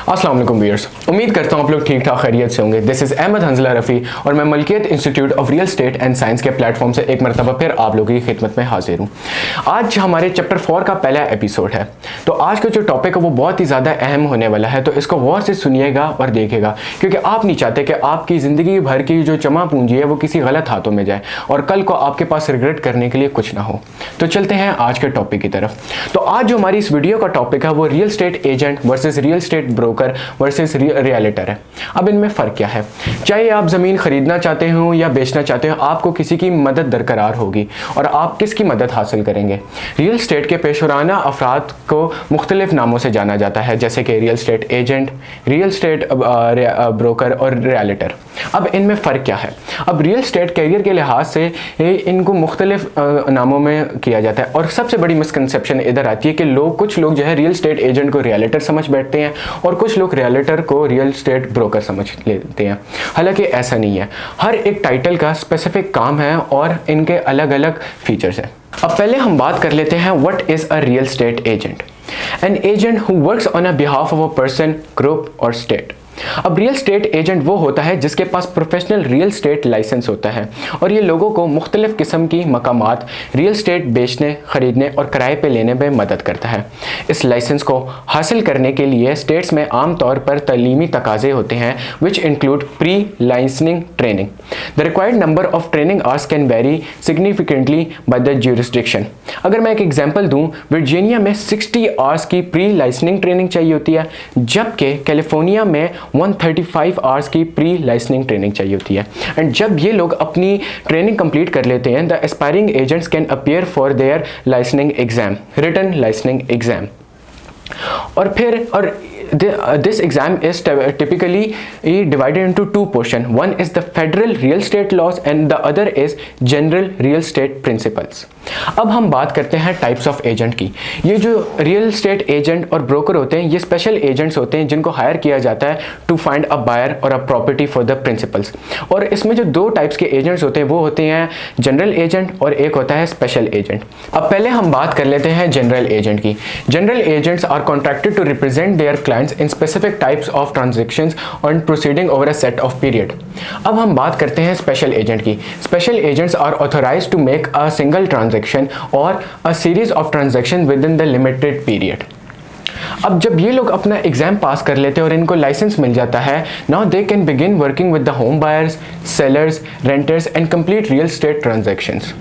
अस्सलाम वालेकुम व्यूअर्स, उम्मीद करता हूँ आप लोग ठीक ठाक खैरियत से होंगे। दिस इज़ अहमद हंजला रफ़ी और मैं Malkiyat institute of real estate and science के प्लेटफॉर्म से एक मरतबा फिर आप लोगों की खिदमत में हाजिर हूँ। आज हमारे चैप्टर 4 का पहला एपिसोड है, तो आज का जो टॉपिक है वो बहुत ही ज़्यादा अहम होने वाला है, तो इसको गौर से सुनिएगा और देखिएगा, क्योंकि आप नहीं चाहते कि आपकी ज़िंदगी भर की जो जमा पूंजी है वो किसी गलत हाथों में जाए और कल को आपके पास रिग्रेट करने के लिए कुछ ना हो। तो चलते हैं आज के टॉपिक की तरफ। तो आज जो हमारी इस वीडियो का टॉपिक है वो real estate agent versus real estate broker versus realtor है। अब इनमें फ़र्क क्या है? चाहे आप ज़मीन खरीदना चाहते हो या बेचना चाहते हो, आपको किसी की मदद दरकार होगी और आप किसकी मदद हासिल करेंगे? रियल स्टेट के पेशवाराना अफराद को मुख्तलिफ नामों से जाना जाता है, जैसे कि real estate agent, real estate broker और रियलिटर। अब इनमें फ़र्क क्या है? अब रियल स्टेट कैरियर के लिहाज से इनको मुख्तलिफ नामों में किया जाता है और सबसे बड़ी मिसकंसेप्शन इधर आती है कि कुछ लोग जो है रियल स्टेट एजेंट को रियलिटर समझ बैठते हैं और कुछ लोग रियलिटर को रियल स्टेट ब्रोकर समझ लेते हैं। हालांकि ऐसा नहीं है, हर एक टाइटल का स्पेसिफिक काम है और इनके अलग अलग फीचर्स हैं। अब पहले हम बात कर लेते हैं what is a real estate agent. An agent who works on a behalf of a person, group और स्टेट। अब रियल स्टेट एजेंट वो होता है जिसके पास प्रोफेशनल रियल स्टेट लाइसेंस होता है और ये लोगों को मुख्तलिफ किस्म की मकामात रियल स्टेट बेचने, ख़रीदने और किराए पे लेने में मदद करता है। इस लाइसेंस को हासिल करने के लिए स्टेट्स में आम तौर पर तलीमी तकाज़े होते हैं which include pre licensing training. The required number of training hours can very significantly by the jurisdiction. अगर मैं एक एग्जांपल दूं, वर्जीनिया में 60 आवर्स की प्री लाइसेंसिंग ट्रेनिंग चाहिए होती है, जबकि कैलिफोर्निया में 135 आवर्स की प्री लाइसेंसिंग ट्रेनिंग चाहिए होती है। एंड जब ये लोग अपनी ट्रेनिंग कंप्लीट कर लेते हैं, the aspiring agents can appear for their licensing exam, written licensing exam. This exam is typically divided into two portions. One is the federal real estate laws and the other is general real estate principles. अब हम बात करते हैं types of agent की। ये जो real estate agent और broker होते हैं, ये स्पेशल एजेंट्स होते हैं जिनको हायर किया जाता है टू फाइंड अ बायर और a property for the principles. और इसमें जो दो टाइप्स के एजेंट्स होते हैं वो होते हैं जनरल एजेंट और एक होता है स्पेशल एजेंट। अब पहले हम बात कर लेते हैं जनरल एजेंट की। General agents are contracted to represent their clients in specific types of transactions and proceeding over a set of period. अब हम बात करते हैं स्पेशल एजेंट की। Special agents are authorized to make a single transaction और a series of transaction within the limited period. अब जब ये लोग अपना एग्जाम पास कर लेते हैं और इनको लाइसेंस मिल जाता है, now they can begin working with the home buyers, sellers, renters and complete real estate transactions.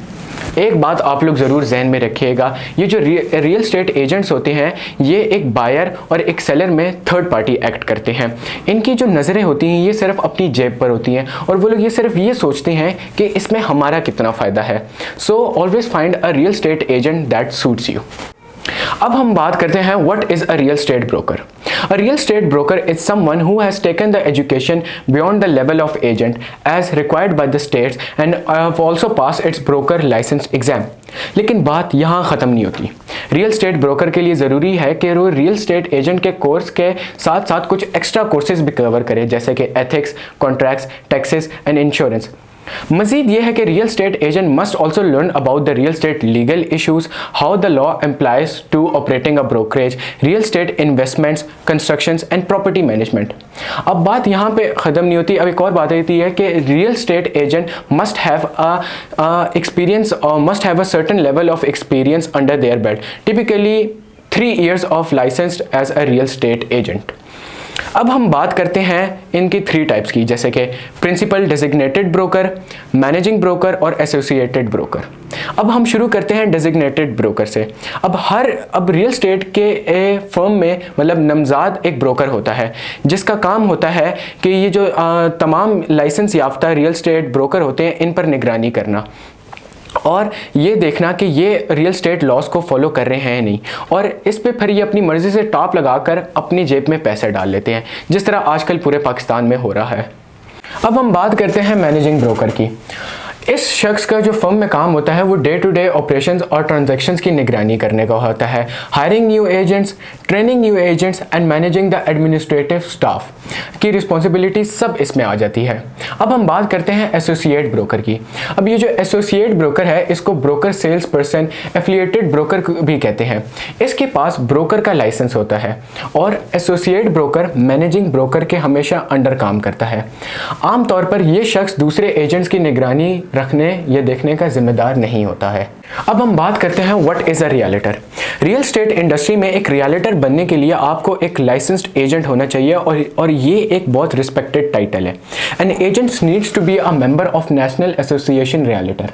एक बात आप लोग ज़रूर जहन में रखिएगा, ये जो रियल स्टेट एजेंट्स होते हैं ये एक बायर और एक सेलर में थर्ड पार्टी एक्ट करते हैं। इनकी जो नज़रें होती हैं ये सिर्फ अपनी जेब पर होती हैं और वो लोग ये सिर्फ ये सोचते हैं कि इसमें हमारा कितना फ़ायदा है। So always find a real estate agent that suits you. अब हम बात करते हैं what is a real estate broker. A real estate broker is someone who has taken the education beyond the level of agent as required by the states and have also passed its broker license exam. लेकिन बात यहाँ ख़त्म नहीं होती। Real estate broker के लिए ज़रूरी है कि वो रियल स्टेट एजेंट के कोर्स के साथ साथ कुछ एक्स्ट्रा कोर्सेज भी कवर करे, जैसे कि ethics, contracts, taxes and insurance. मजीद यह है कि real estate agent must also learn about the real estate legal issues, how the law employs to operating a brokerage, real estate investments, constructions and property management. अब बात यहाँ पे ख़त्म नहीं होती। अब एक और बात आती है कि real estate agent must have a certain level of experience under their belt, typically 3 years of licensed as a real estate agent. अब हम बात करते हैं इनकी 3 टाइप्स की, जैसे कि principal designated broker, managing broker और एसोसिएटेड ब्रोकर। अब हम शुरू करते हैं डेजिग्नेटेड ब्रोकर से। अब रियल स्टेट के फर्म में मतलब नमजाद एक ब्रोकर होता है जिसका काम होता है कि ये जो तमाम लाइसेंस याफ्ता रियल स्टेट ब्रोकर होते हैं इन पर निगरानी करना और ये देखना कि ये रियल स्टेट लॉस को फॉलो कर रहे हैं नहीं, और इस पे फिर ये अपनी मर्ज़ी से टॉप लगाकर अपनी जेब में पैसे डाल लेते हैं, जिस तरह आजकल पूरे पाकिस्तान में हो रहा है। अब हम बात करते हैं मैनेजिंग ब्रोकर की। इस शख्स का जो फर्म में काम होता है वो डे टू डे ऑपरेशंस और ट्रांजैक्शंस की निगरानी करने का होता है, hiring new agents, training new agents and managing the administrative staff की रिस्पॉन्सिबिलिटी सब इसमें आ जाती है। अब हम बात करते हैं एसोसिएट ब्रोकर की। अब ये जो एसोसिएट ब्रोकर है इसको broker sales person, affiliated broker भी कहते हैं। इसके पास ब्रोकर का लाइसेंस होता है और एसोसिएट ब्रोकर मैनेजिंग ब्रोकर के हमेशा अंडर काम करता है। आमतौर पर यह शख्स दूसरे एजेंट्स की निगरानी रखने या देखने का जिम्मेदार नहीं होता है। अब हम बात करते हैं what is a realtor. Real estate industry में एक रियलिटर बनने के लिए आपको एक लाइसेंस्ड एजेंट होना चाहिए और ये एक बहुत रिस्पेक्टेड टाइटल है। An agent needs to be a member of national association realtor,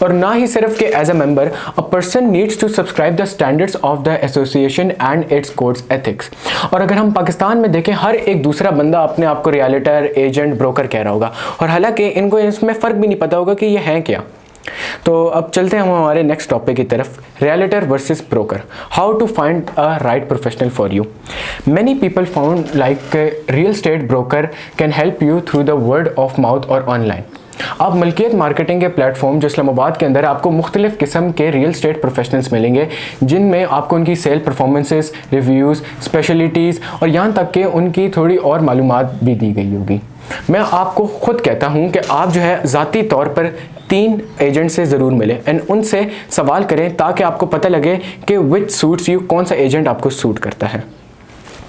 और ना ही सिर्फ के as a member, a person needs to subscribe the standards of the association and its codes ethics. और अगर हम पाकिस्तान में देखें, हर एक दूसरा बंदा अपने आप को रियलिटर, एजेंट, ब्रोकर कह रहा होगा, और हालांकि इनको इसमें फ़र्क भी नहीं पता होगा कि ये हैं क्या। तो अब चलते हैं हम हमारे नेक्स्ट टॉपिक की तरफ, realtor versus broker, how to find a right professional for you. Many people found like real estate broker can help you through the word of mouth और ऑनलाइन। आप मलकियत मार्केटिंग के प्लेटफॉर्म जो इस्लामाबाद के अंदर आपको मुख्तलिफ किस्म के रियल एस्टेट प्रोफेशनल्स मिलेंगे, जिनमें आपको उनकी सेल परफॉर्मेंसेस, रिव्यूज़, स्पेशलिटीज़ और यहाँ तक कि उनकी थोड़ी और मालूमात भी दी गई होगी। मैं आपको खुद कहता हूँ कि आप जो है ज़ाती तौर पर 3 एजेंट से ज़रूर मिलें एंड उनसे सवाल करें ताकि आपको पता लगे कि विच सूट्स यू, कौन सा एजेंट आपको सूट करता है।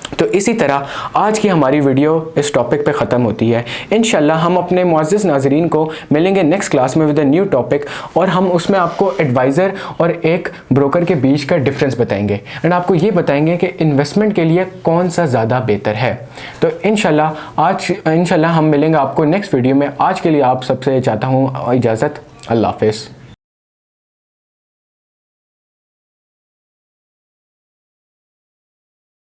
तो इसी तरह आज की हमारी वीडियो इस टॉपिक पे ख़त्म होती है। इंशाल्लाह हम अपने मुअज़्ज़िज़ नाज़रीन को मिलेंगे नेक्स्ट क्लास में विद अ न्यू टॉपिक, और हम उसमें आपको एडवाइज़र और एक ब्रोकर के बीच का डिफरेंस बताएंगे एंड आपको ये बताएंगे कि इन्वेस्टमेंट के लिए कौन सा ज़्यादा बेहतर है। तो इंशाल्लाह हम मिलेंगे आपको नेक्स्ट वीडियो में। आज के लिए आप सबसे चाहता हूँ इजाज़त। अल्लाह हाफ़िज़।